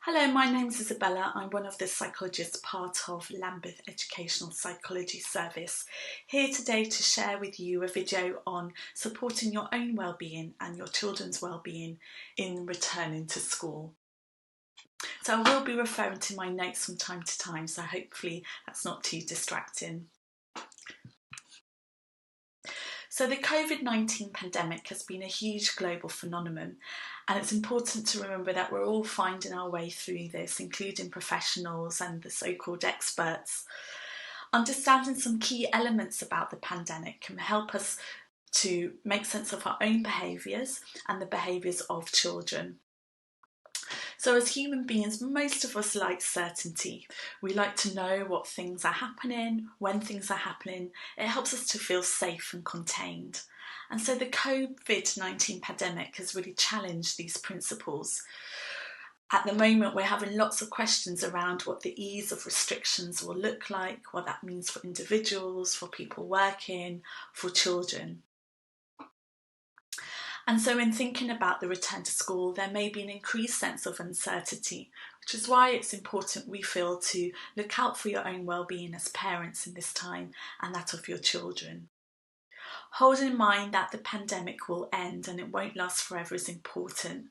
Hello, my name's Isabella. I'm one of the psychologists part of Lambeth Educational Psychology Service, here today to share with you a video on supporting your own well-being and your children's well-being in returning to school. So I will be referring to my notes from time to time, so hopefully that's not too distracting. So the COVID-19 pandemic has been a huge global phenomenon, and it's important to remember that we're all finding our way through this, including professionals and the so-called experts. Understanding some key elements about the pandemic can help us to make sense of our own behaviours and the behaviours of children. So as human beings, most of us like certainty. We like to know what things are happening, when things are happening. It helps us to feel safe and contained. And so the COVID-19 pandemic has really challenged these principles. At the moment, we're having lots of questions around what the ease of restrictions will look like, what that means for individuals, for people working, for children. And so in thinking about the return to school, there may be an increased sense of uncertainty, which is why it's important, we feel, to look out for your own well-being as parents in this time and that of your children. Holding in mind that the pandemic will end and it won't last forever is important.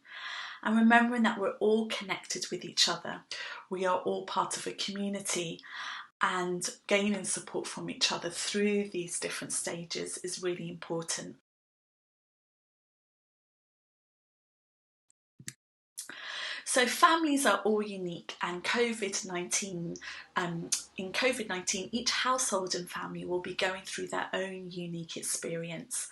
And remembering that we're all connected with each other. We are all part of a community, and gaining support from each other through these different stages is really important. So families are all unique, and in COVID-19, each household and family will be going through their own unique experience.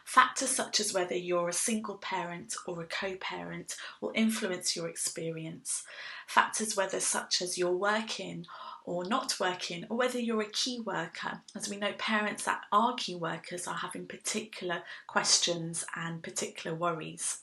Factors such as whether you're a single parent or a co-parent will influence your experience. Factors such as you're working or not working, or whether you're a key worker. As we know, parents that are key workers are having particular questions and particular worries.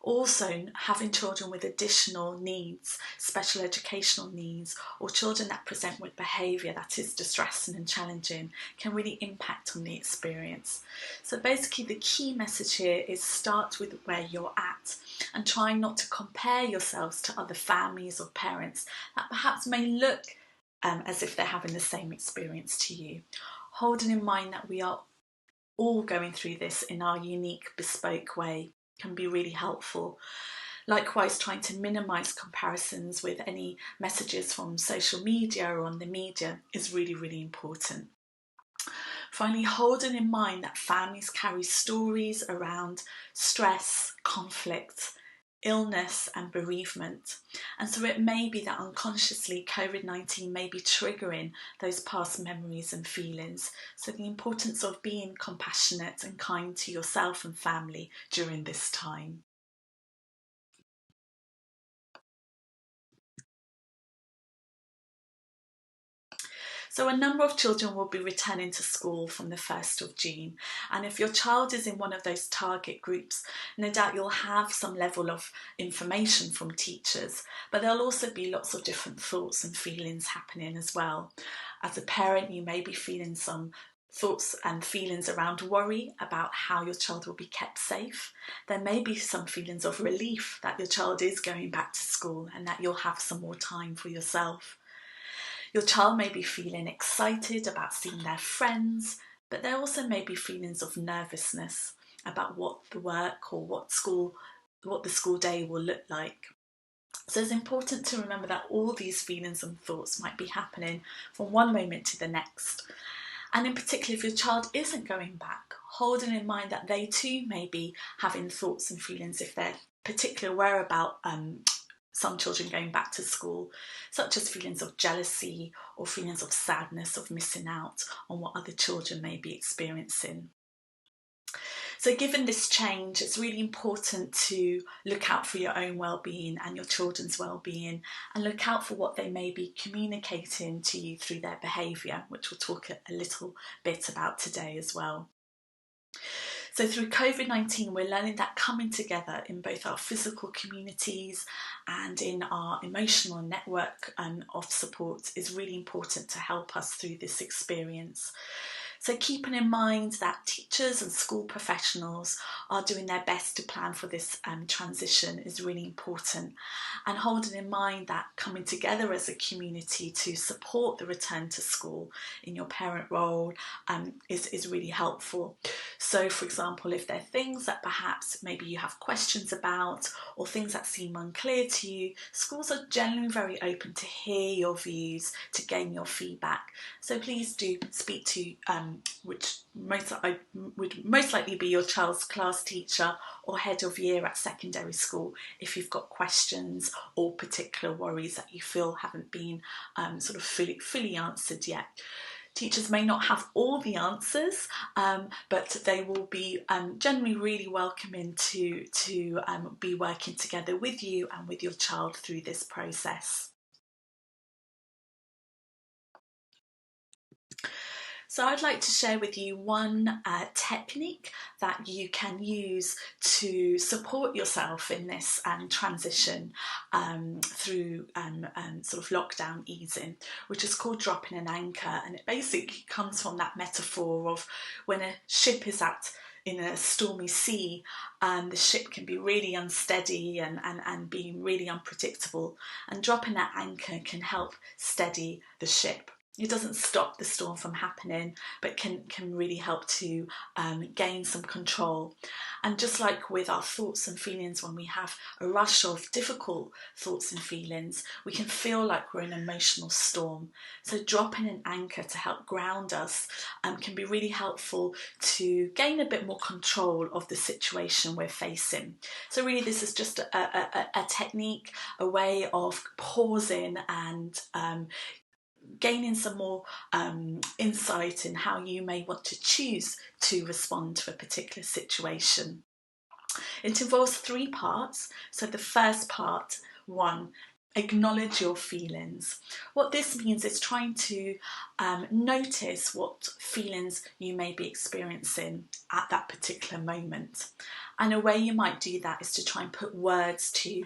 Also, having children with additional needs, special educational needs, or children that present with behaviour that is distressing and challenging can really impact on the experience. So basically the key message here is start with where you're at and try not to compare yourselves to other families or parents that perhaps may look as if they're having the same experience to you. Holding in mind that we are all going through this in our unique, bespoke way can be really helpful. Likewise, trying to minimise comparisons with any messages from social media or on the media is really, really important. Finally, holding in mind that families carry stories around stress, conflict, illness and bereavement, and so it may be that unconsciously COVID-19 may be triggering those past memories and feelings. So the importance of being compassionate and kind to yourself and family during this time. So a number of children will be returning to school from the 1st of June. And if your child is in one of those target groups, no doubt you'll have some level of information from teachers, but there'll also be lots of different thoughts and feelings happening as well. As a parent, you may be feeling some thoughts and feelings around worry about how your child will be kept safe. There may be some feelings of relief that your child is going back to school and that you'll have some more time for yourself. Your child may be feeling excited about seeing their friends, but there also may be feelings of nervousness about what the work or what the school day will look like. So it's important to remember that all these feelings and thoughts might be happening from one moment to the next. And in particular, if your child isn't going back, holding in mind that they too may be having thoughts and feelings if they're particularly aware about some children going back to school, such as feelings of jealousy or feelings of sadness of missing out on what other children may be experiencing. So given this change, it's really important to look out for your own well-being and your children's well-being, and look out for what they may be communicating to you through their behaviour, which we'll talk a little bit about today as well. So through COVID-19, we're learning that coming together in both our physical communities and in our emotional network of support is really important to help us through this experience. So keeping in mind that teachers and school professionals are doing their best to plan for this transition is really important, and holding in mind that coming together as a community to support the return to school in your parent role is really helpful. So for example, if there are things that perhaps maybe you have questions about or things that seem unclear to you, schools are generally very open to hear your views, to gain your feedback. So please do speak to which would most likely be your child's class teacher or head of year at secondary school if you've got questions or particular worries that you feel haven't been sort of fully answered yet. Teachers may not have all the answers, but they will be generally really welcoming to be working together with you and with your child through this process. So I'd like to share with you one technique that you can use to support yourself in this transition through sort of lockdown easing, which is called dropping an anchor. And it basically comes from that metaphor of when a ship is in a stormy sea, and the ship can be really unsteady and be really unpredictable, and dropping that anchor can help steady the ship. It doesn't stop the storm from happening, but can really help to gain some control. And just like with our thoughts and feelings, when we have a rush of difficult thoughts and feelings, we can feel like we're in an emotional storm. So dropping an anchor to help ground us can be really helpful to gain a bit more control of the situation we're facing. So really this is just a technique, a way of pausing and gaining some more insight in how you may want to choose to respond to a particular situation. It involves 3 parts. So the first part, 1, acknowledge your feelings. What this means is trying to notice what feelings you may be experiencing at that particular moment. And a way you might do that is to try and put words to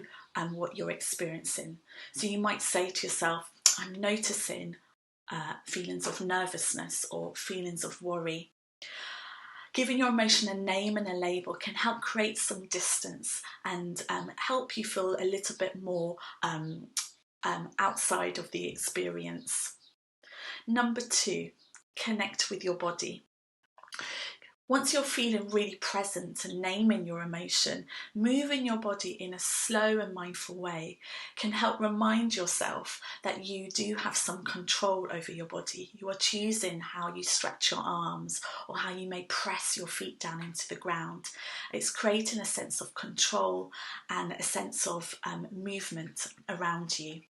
what you're experiencing. So you might say to yourself, I'm noticing feelings of nervousness or feelings of worry. Giving your emotion a name and a label can help create some distance and help you feel a little bit more outside of the experience. Number 2, connect with your body. Once you're feeling really present and naming your emotion, moving your body in a slow and mindful way can help remind yourself that you do have some control over your body. You are choosing how you stretch your arms or how you may press your feet down into the ground. It's creating a sense of control and a sense of movement around you.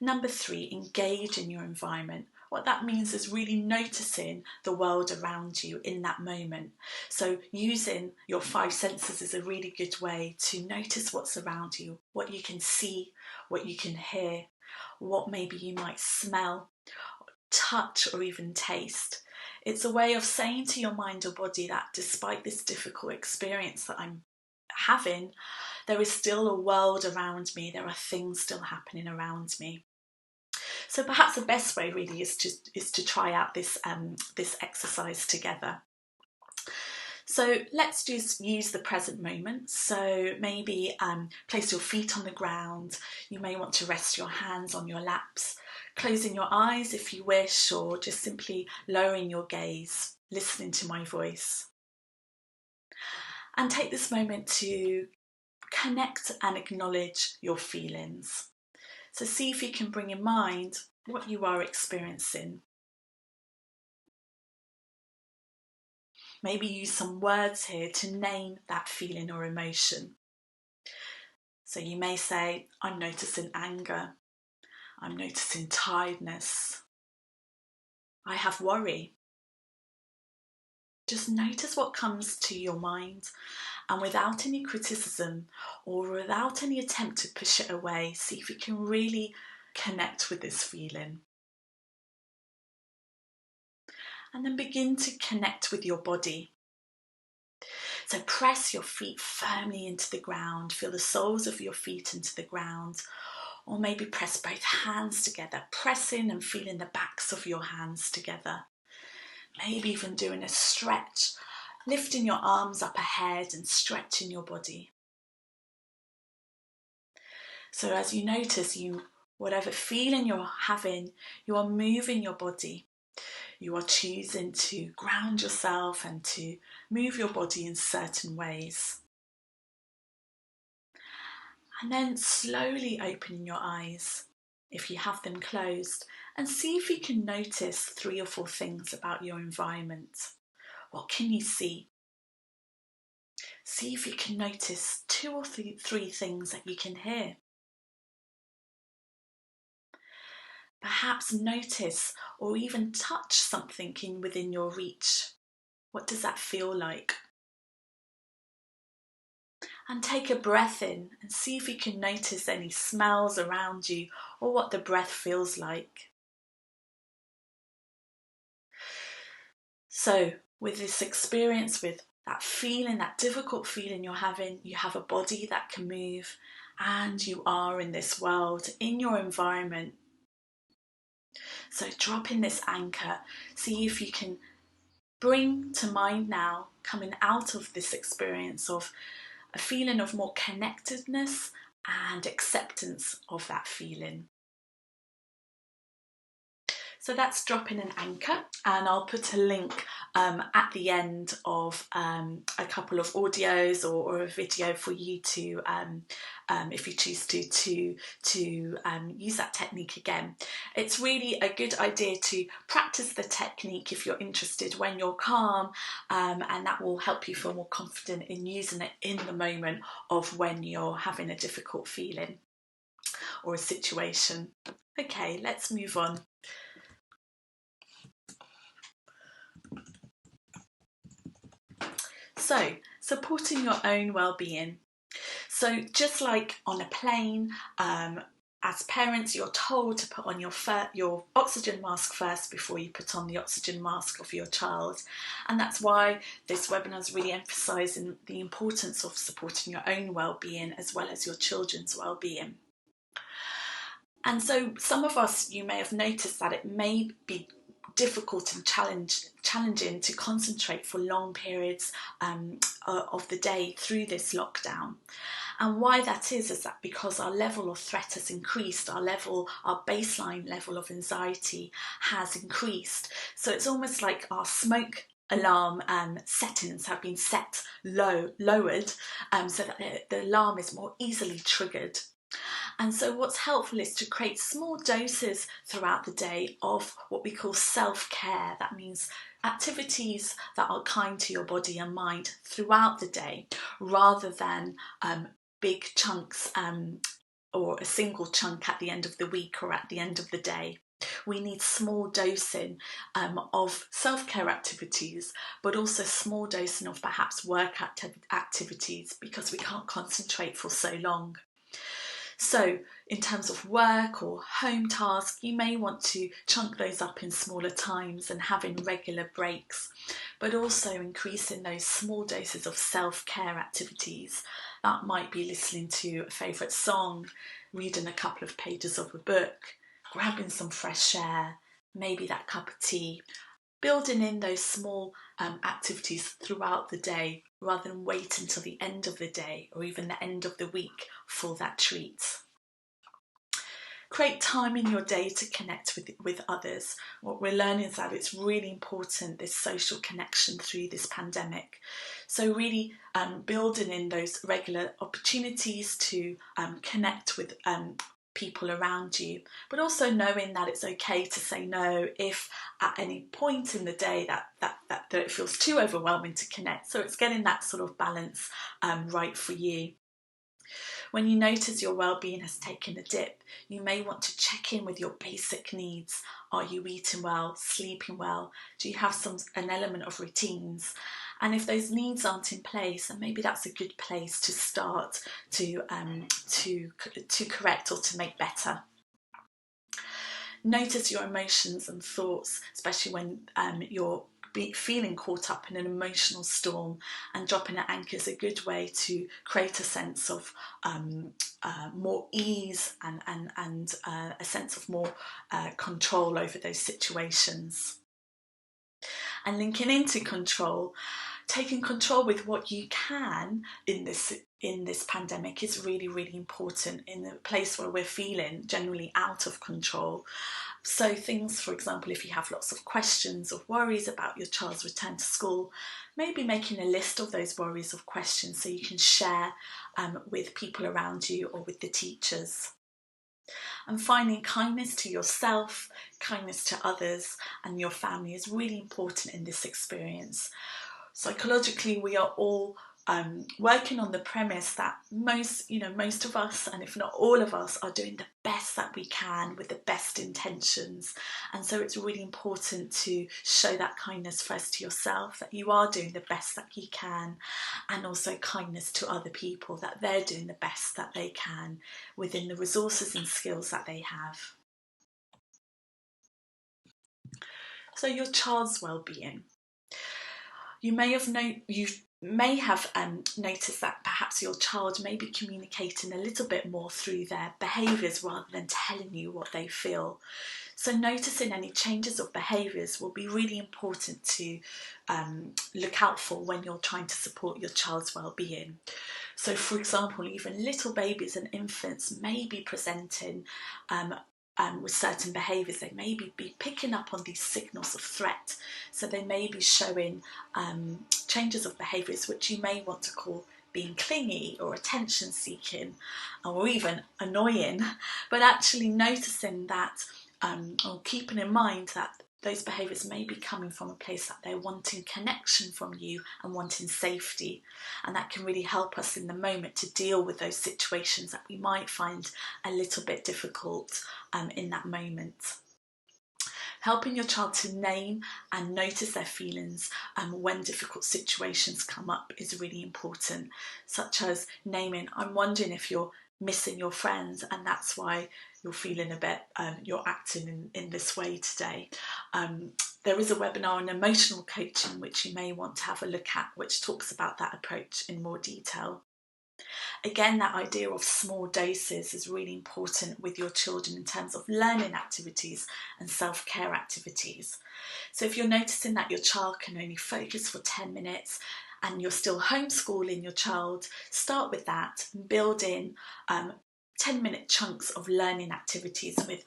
Number 3, engage in your environment. What that means is really noticing the world around you in that moment. So using your 5 senses is a really good way to notice what's around you, what you can see, what you can hear, what maybe you might smell, touch, or even taste. It's a way of saying to your mind or body that despite this difficult experience that I'm having, there is still a world around me, there are things still happening around me. So perhaps the best way really is to try out this exercise together. So let's just use the present moment. So maybe place your feet on the ground. You may want to rest your hands on your laps, closing your eyes if you wish, or just simply lowering your gaze, listening to my voice. And take this moment to connect and acknowledge your feelings. So see if you can bring in mind what you are experiencing. Maybe use some words here to name that feeling or emotion. So you may say, I'm noticing anger. I'm noticing tiredness. I have worry. Just notice what comes to your mind, and without any criticism or without any attempt to push it away, see if you can really connect with this feeling. And then begin to connect with your body. So press your feet firmly into the ground, feel the soles of your feet into the ground, or maybe press both hands together, pressing and feeling the backs of your hands together. maybe even doing a stretch, lifting your arms up ahead and stretching your body. So as you notice, whatever feeling you're having, you are moving your body. You are choosing to ground yourself and to move your body in certain ways. And then slowly opening your eyes, if you have them closed, and see if you can notice 3 or 4 things about your environment. What can you see? See if you can notice 2 or 3 things that you can hear. Perhaps notice or even touch something within your reach. What does that feel like? And take a breath in and see if you can notice any smells around you or what the breath feels like. So with this experience, with that feeling, that difficult feeling you're having, you have a body that can move and you are in this world, in your environment. So drop in this anchor, see if you can bring to mind now, coming out of this experience, of a feeling of more connectedness and acceptance of that feeling. So that's dropping an anchor, and I'll put a link at the end of a couple of audios or a video for you to, if you choose to use that technique again. It's really a good idea to practice the technique if you're interested when you're calm, and that will help you feel more confident in using it in the moment of when you're having a difficult feeling or a situation. Okay, let's move on. So, supporting your own well-being. So just like on a plane, as parents, you're told to put on your oxygen mask first before you put on the oxygen mask of your child. And that's why this webinar is really emphasising the importance of supporting your own well-being as well as your children's well-being. And so some of us, you may have noticed that it may be difficult and challenging to concentrate for long periods of the day through this lockdown. And why that is that because our level of threat has increased, our baseline level of anxiety has increased. So it's almost like our smoke alarm settings have been lowered, so that the alarm is more easily triggered. And so what's helpful is to create small doses throughout the day of what we call self-care. That means activities that are kind to your body and mind throughout the day, rather than big chunks or a single chunk at the end of the week or at the end of the day. We need small dosing of self-care activities, but also small dosing of perhaps work activities, because we can't concentrate for so long. So in terms of work or home tasks, you may want to chunk those up in smaller times and having regular breaks, but also increasing those small doses of self-care activities. That might be listening to a favourite song, reading a couple of pages of a book, grabbing some fresh air, maybe that cup of tea. Building in those small activities throughout the day, rather than wait until the end of the day or even the end of the week for that treat. Create time in your day to connect with others. What we're learning is that it's really important, this social connection through this pandemic. So really building in those regular opportunities to connect with people around you, but also knowing that it's okay to say no if at any point in the day that it feels too overwhelming to connect. So it's getting that sort of balance right for you. When you notice your well-being has taken a dip, you may want to check in with your basic needs. Are you eating well, sleeping well? Do you have an element of routines? And if those needs aren't in place, then maybe that's a good place to start to correct or to make better. Notice your emotions and thoughts, especially when you're feeling caught up in an emotional storm, and dropping an anchor is a good way to create a sense of more ease and a sense of more control over those situations. And linking into control, taking control with what you can in this pandemic is really, really important in a place where we're feeling generally out of control. So things, for example, if you have lots of questions or worries about your child's return to school, maybe making a list of those worries or questions so you can share with people around you or with the teachers. And finding kindness to yourself, kindness to others and your family is really important in this experience. Psychologically, we are all working on the premise that most of us, and if not all of us, are doing the best that we can with the best intentions. And so it's really important to show that kindness first to yourself, that you are doing the best that you can, and also kindness to other people, that they're doing the best that they can within the resources and skills that they have. So your child's well-being. You may have noticed that perhaps your child may be communicating a little bit more through their behaviours rather than telling you what they feel. So noticing any changes of behaviours will be really important to look out for when you're trying to support your child's well-being. So for example, even little babies and infants may be presenting with certain behaviours. They may be picking up on these signals of threat. So they may be showing changes of behaviours which you may want to call being clingy or attention seeking or even annoying, but actually noticing that or keeping in mind that those behaviours may be coming from a place that they're wanting connection from you and wanting safety, and that can really help us in the moment to deal with those situations that we might find a little bit difficult in that moment. Helping your child to name and notice their feelings when difficult situations come up is really important, such as naming, I'm wondering if you're missing your friends and that's why you're feeling a bit, you're acting in this way today. There is a webinar on emotional coaching which you may want to have a look at, which talks about that approach in more detail. Again, that idea of small doses is really important with your children in terms of learning activities and self-care activities. So if you're noticing that your child can only focus for 10 minutes and you're still homeschooling your child, start with that and build in 10-minute chunks of learning activities with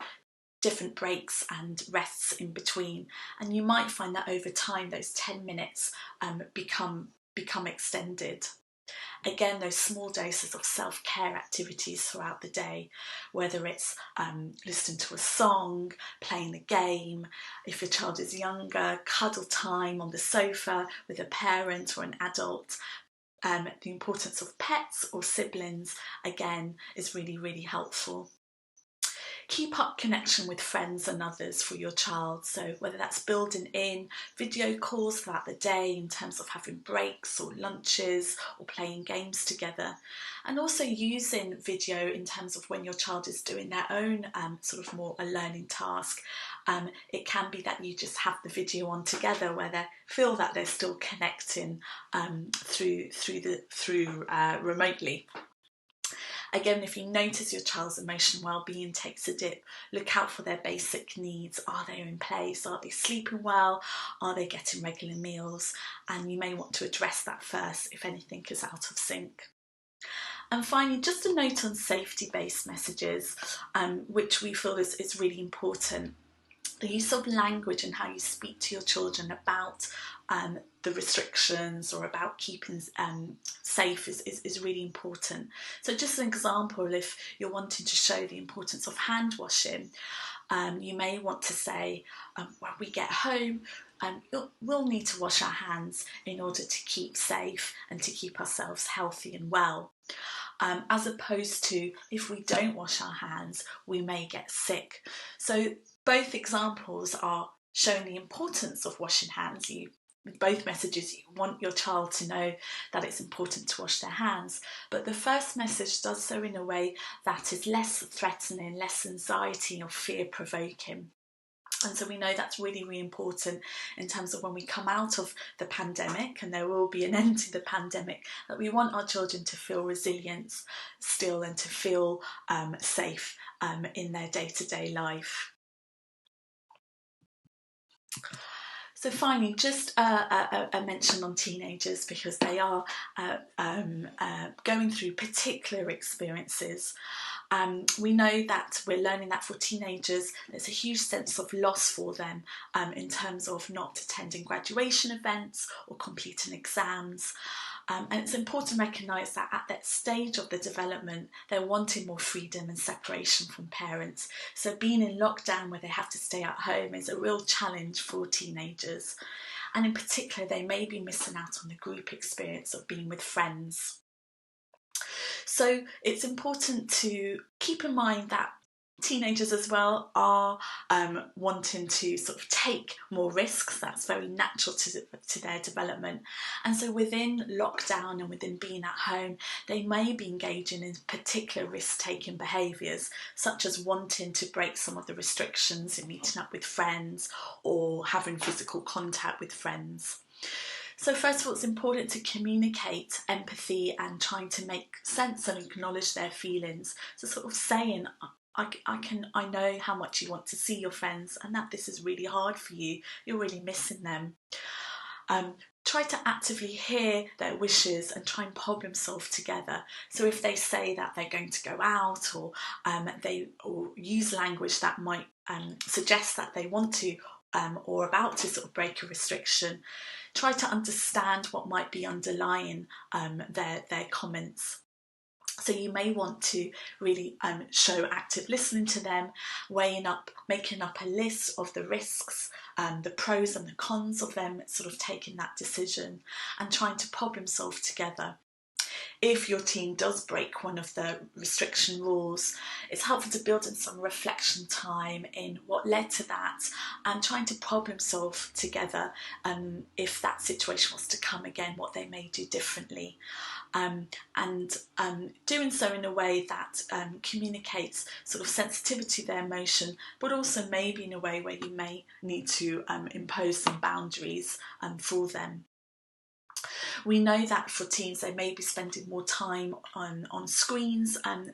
different breaks and rests in between. And you might find that over time those 10 minutes become extended. Again, those small doses of self-care activities throughout the day, whether it's listening to a song, playing a game, if your child is younger, cuddle time on the sofa with a parent or an adult. The importance of pets or siblings, again, is really, really helpful. Keep up connection with friends and others for your child. So whether that's building in video calls throughout the day in terms of having breaks or lunches or playing games together, and also using video in terms of when your child is doing their own sort of more a learning task. It can be that you just have the video on together where they feel that they're still connecting through remotely. Again, if you notice your child's emotional well-being takes a dip, look out for their basic needs. Are they in place? Are they sleeping well? Are they getting regular meals? And you may want to address that first if anything is out of sync. And finally, just a note on safety-based messages, which we feel is really important. The use of language and how you speak to your children about the restrictions or about keeping safe is really important. So just an example, if you're wanting to show the importance of hand washing, you may want to say, when we get home, we'll need to wash our hands in order to keep safe and to keep ourselves healthy and well. As opposed to, if we don't wash our hands, we may get sick. So both examples are showing the importance of washing hands. With both messages, you want your child to know that it's important to wash their hands. But the first message does so in a way that is less threatening, less anxiety or fear-provoking. And so we know that's really, really important in terms of when we come out of the pandemic, and there will be an end to the pandemic, that we want our children to feel resilience still and to feel safe in their day-to-day life. So finally, just a mention on teenagers, because they are going through particular experiences. We know that we're learning that for teenagers, there's a huge sense of loss for them in terms of not attending graduation events or completing exams. And it's important to recognise that at that stage of the development, they're wanting more freedom and separation from parents. So being in lockdown where they have to stay at home is a real challenge for teenagers. And in particular, they may be missing out on the group experience of being with friends. So it's important to keep in mind that teenagers as well are wanting to sort of take more risks. That's very natural to their development. And so within lockdown and within being at home, they may be engaging in particular risk-taking behaviours, such as wanting to break some of the restrictions in meeting up with friends or having physical contact with friends. So first of all, it's important to communicate empathy and trying to make sense and acknowledge their feelings. So sort of saying, I know how much you want to see your friends and that this is really hard for you. You're really missing them. Try to actively hear their wishes and try and problem solve together. So if they say that they're going to go out, or or use language that might suggest that they want to or about to sort of break a restriction, try to understand what might be underlying their comments. So you may want to really show active listening to them, making up a list of the risks, the pros and the cons of them sort of taking that decision, and trying to problem solve together. If your teen does break one of the restriction rules, it's helpful to build in some reflection time in what led to that and trying to problem solve together if that situation was to come again, what they may do differently. And doing so in a way that communicates sort of sensitivity to their emotion, but also maybe in a way where you may need to impose some boundaries for them. We know that for teens, they may be spending more time on screens and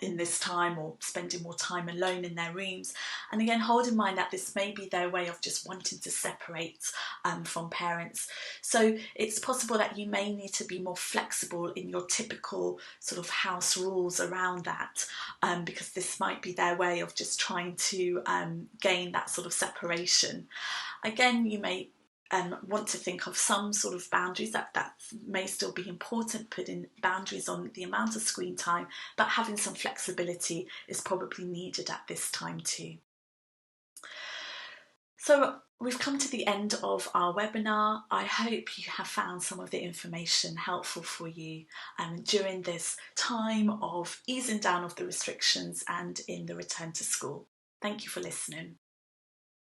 in this time, or spending more time alone in their rooms. And again, hold in mind that this may be their way of just wanting to separate from parents. So it's possible that you may need to be more flexible in your typical sort of house rules around that, because this might be their way of just trying to gain that sort of separation. Again, you may want to think of some sort of boundaries that may still be important, putting boundaries on the amount of screen time, but having some flexibility is probably needed at this time too. So we've come to the end of our webinar. I hope you have found some of the information helpful for you during this time of easing down of the restrictions and in the return to school. Thank you for listening.